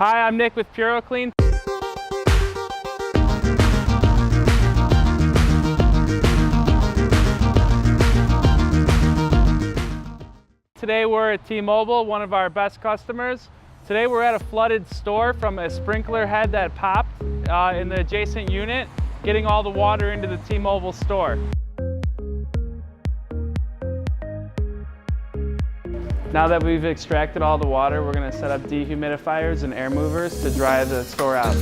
Hi, I'm Nick with PuroClean. Today we're at T-Mobile, one of our best customers. Today we're at a flooded store from a sprinkler head that popped in the adjacent unit, getting all the water into the T-Mobile store. Now that we've extracted all the water, we're going to set up dehumidifiers and air movers to dry the store out.